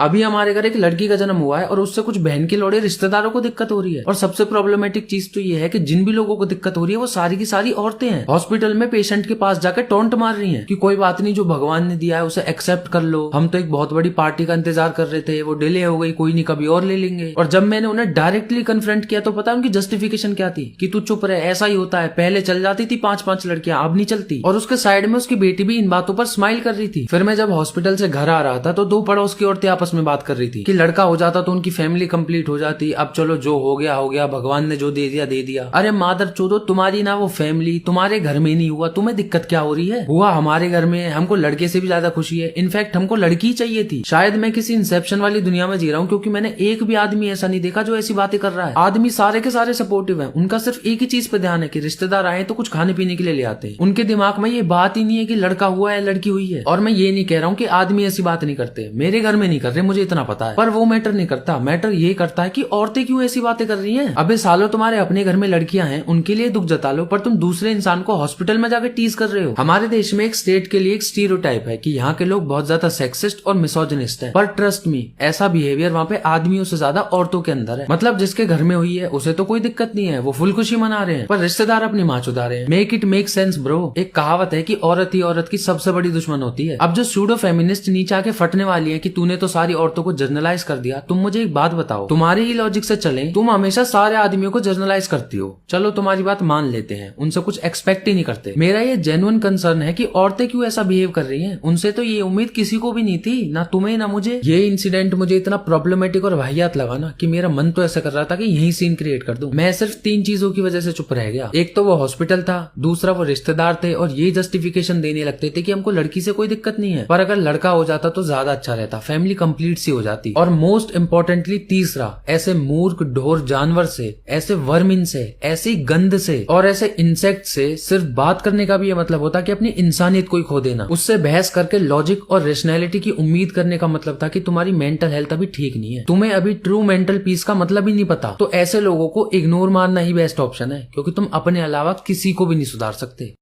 अभी हमारे घर एक लड़की का जन्म हुआ है और उससे कुछ बहन के लौड़े रिश्तेदारों को दिक्कत हो रही है। और सबसे प्रॉब्लमेटिक चीज तो ये है कि जिन भी लोगों को दिक्कत हो रही है वो सारी की सारी औरतें हैं। हॉस्पिटल में पेशेंट के पास जाकर टोंट मार रही हैं कि कोई बात नहीं, जो भगवान ने दिया है उसे एक्सेप्ट कर लो, हम तो एक बहुत बड़ी पार्टी का इंतजार कर रहे थे, वो डिले हो गई, कोई नहीं कभी और ले लेंगे। और जब मैंने उन्हें डायरेक्टली कन्फ्रंट किया तो पता उनकी जस्टिफिकेशन क्या थी कि तू चुप रहे, ऐसा ही होता है, पहले चल जाती थी 5-5 लड़कियां, अब नहीं चलती। और उसके साइड में उसकी बेटी भी इन बातों पर स्माइल कर रही थी। फिर मैं जब हॉस्पिटल से घर आ रहा था तो 2 पड़ोस की औरतें आपस में बात कर रही थी कि लड़का हो जाता तो उनकी फैमिली कंप्लीट हो जाती, अब चलो जो हो गया, भगवान ने जो दे दिया दे दिया। अरे मादर चोदो, तुम्हारी ना वो फैमिली तुम्हारे घर में नहीं हुआ, तुम्हें दिक्कत क्या हो रही है? हुआ हमारे घर में, हमको लड़के से भी ज्यादा खुशी है, इनफैक्ट हमको लड़की चाहिए थी। शायद मैं किसी इंसेप्शन वाली दुनिया में जी रहा हूँ, क्योंकि मैंने एक भी आदमी ऐसा नहीं देखा जो ऐसी बातें कर रहा है। आदमी सारे के सारे सपोर्टिव है, उनका सिर्फ एक ही चीज पे ध्यान है कि रिश्तेदार आए तो कुछ खाने पीने के लिए ले आते हैं। उनके दिमाग में ये बात ही नहीं है कि लड़का हुआ है लड़की हुई है। और मैं ये नहीं कह रहा हूँ कि आदमी ऐसी बात नहीं करते, मेरे घर में नहीं कर रहे, मुझे इतना पता है, पर वो मैटर नहीं करता। मैटर ये करता है कि औरतें क्यों ऐसी बातें कर रही हैं। अबे सालों, तुम्हारे अपने घर में लड़कियां हैं, उनके लिए दुख जता लो, पर तुम दूसरे इंसान को हॉस्पिटल में जाकर टीज कर रहे हो। हमारे देश में एक स्टेट के लिए एक स्टीरियोटाइप है कि यहाँ के लोग बहुत ज्यादा सेक्सिस्ट और मिसोजिनिस्ट हैं, पर ट्रस्ट मी, ऐसा बिहेवियर वहाँ पे आदमियों से ज्यादा औरतों के अंदर है। मतलब जिसके घर में हुई है उसे तो कोई दिक्कत नहीं है, वो फुल खुशी मना रहे हैं, पर रिश्तेदार अपनी माँ चुदा रहे हैं। Make it make sense bro. एक कहावत है कि औरत ही औरत की सबसे बड़ी दुश्मन होती है। अब जो सूडो फेमिनिस्ट नीचे आके फटने वाली है कि तूने तो सारी औरतों को जर्नलाइज कर दिया, तुम मुझे एक बात बताओ, तुम्हारे ही लॉजिक से चले, तुम हमेशा सारे आदमियों को जर्नलाइज करती हो, चलो तुम्हारी बात मान लेते हैं, उनसे कुछ एक्सपेक्ट ही नहीं करते। मेरा ये जेन्युइन कंसर्न है कि औरतें क्यों ऐसा बिहेव कर रही हैं। उनसे तो ये उम्मीद किसी को भी नहीं थी, ना तुम्हें ना मुझे। ये इंसिडेंट मुझे इतना प्रॉब्लमेटिक और वाहियात लगा ना कि मेरा मन तो ऐसा कर रहा था कि यही सीन क्रिएट कर दूं। मैं सिर्फ 3 चीजों की वजह से चुप रह गया। एक तो वो हॉस्पिटल था, दूसरा वो रिश्तेदार थे, और ये जस्टिफिकेशन देने लगते थे कि हमको लड़की से कोई दिक्कत नहीं है, पर अगर लड़का हो जाता तो ज्यादा अच्छा रहता, फैमिली कंप्लीट सी हो जाती। और मोस्ट इंपॉर्टेंटली तीसरा, ऐसे मूर्ख ढोर जानवर से, ऐसे वर्मिन से, ऐसी गंद से और ऐसे इंसेक्ट से सिर्फ बात करने का भी ये मतलब होता कि अपनी इंसानियत को ही खो देना। उससे बहस करके लॉजिक और रेशनैलिटी की उम्मीद करने का मतलब था कि तुम्हारी मेंटल हेल्थ अभी ठीक नहीं है, तुम्हें अभी ट्रू मेंटल पीस का मतलब ही नहीं पता। तो ऐसे लोगों को इग्नोर मारना ही बेस्ट ऑप्शन है, क्योंकि तुम अपने अलावा किसी को भी नहीं सुधार सकते।